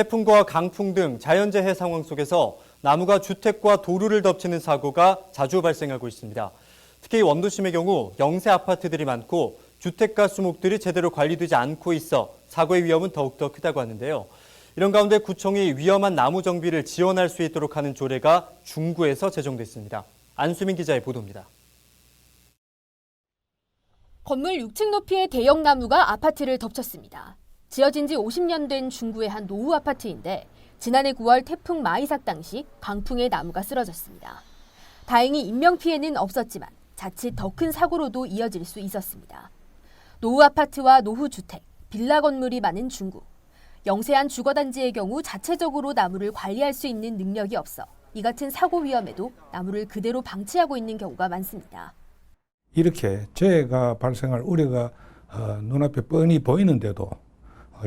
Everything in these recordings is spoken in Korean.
태풍과 강풍 등 자연재해 상황 속에서 나무가 주택과 도로를 덮치는 사고가 자주 발생하고 있습니다. 특히 원도심의 경우 영세 아파트들이 많고 주택가 수목들이 제대로 관리되지 않고 있어 사고의 위험은 더욱더 크다고 하는데요. 이런 가운데 구청이 위험한 나무 정비를 지원할 수 있도록 하는 조례가 중구에서 제정됐습니다. 안수민 기자의 보도입니다. 건물 6층 높이의 대형 나무가 아파트를 덮쳤습니다. 지어진 지 50년 된 중구의 한 노후 아파트인데 지난해 9월 태풍 마이삭 당시 강풍에 나무가 쓰러졌습니다. 다행히 인명피해는 없었지만 자칫 더 큰 사고로도 이어질 수 있었습니다. 노후 아파트와 노후 주택, 빌라 건물이 많은 중구. 영세한 주거단지의 경우 자체적으로 나무를 관리할 수 있는 능력이 없어 이 같은 사고 위험에도 나무를 그대로 방치하고 있는 경우가 많습니다. 이렇게 재해가 발생할 우려가 눈앞에 뻔히 보이는데도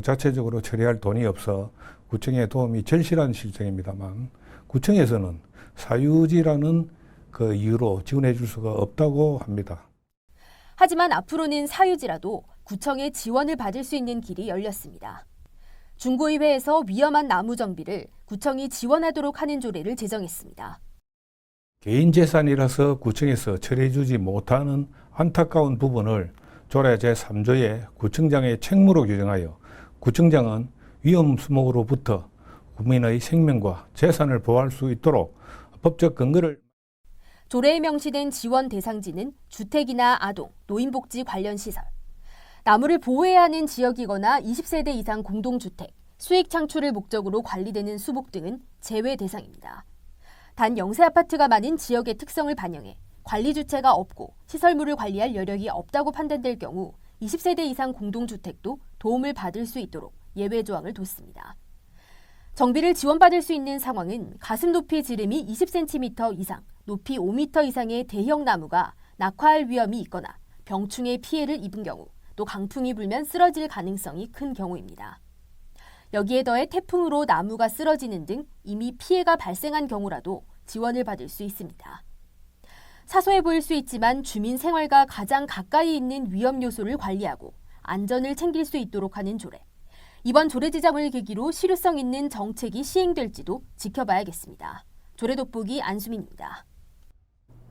자체적으로 처리할 돈이 없어 구청의 도움이 절실한 실정입니다만 구청에서는 사유지라는 그 이유로 지원해 줄 수가 없다고 합니다. 하지만 앞으로는 사유지라도 구청의 지원을 받을 수 있는 길이 열렸습니다. 중구의회에서 위험한 나무 정비를 구청이 지원하도록 하는 조례를 제정했습니다. 개인 재산이라서 구청에서 처리해 주지 못하는 안타까운 부분을 조례 제3조의 구청장의 책무로 규정하여 구청장은 위험 수목으로부터 국민의 생명과 재산을 보호할 수 있도록 법적 근거를 조례에 명시된 지원 대상지는 주택이나 아동, 노인복지 관련 시설, 나무를 보호해야 하는 지역이거나 20세대 이상 공동주택, 수익 창출을 목적으로 관리되는 수목 등은 제외 대상입니다. 단 영세 아파트가 많은 지역의 특성을 반영해 관리 주체가 없고 시설물을 관리할 여력이 없다고 판단될 경우 20세대 이상 공동주택도 도움을 받을 수 있도록 예외 조항을 뒀습니다. 정비를 지원받을 수 있는 상황은 가슴 높이 지름이 20cm 이상, 높이 5m 이상의 대형 나무가 낙화할 위험이 있거나 병충해 피해를 입은 경우, 또 강풍이 불면 쓰러질 가능성이 큰 경우입니다. 여기에 더해 태풍으로 나무가 쓰러지는 등 이미 피해가 발생한 경우라도 지원을 받을 수 있습니다. 사소해 보일 수 있지만 주민 생활과 가장 가까이 있는 위험 요소를 관리하고 안전을 챙길 수 있도록 하는 조례. 이번 조례 제정을 계기로 실효성 있는 정책이 시행될지도 지켜봐야겠습니다. 조례 돋보기 안수민입니다.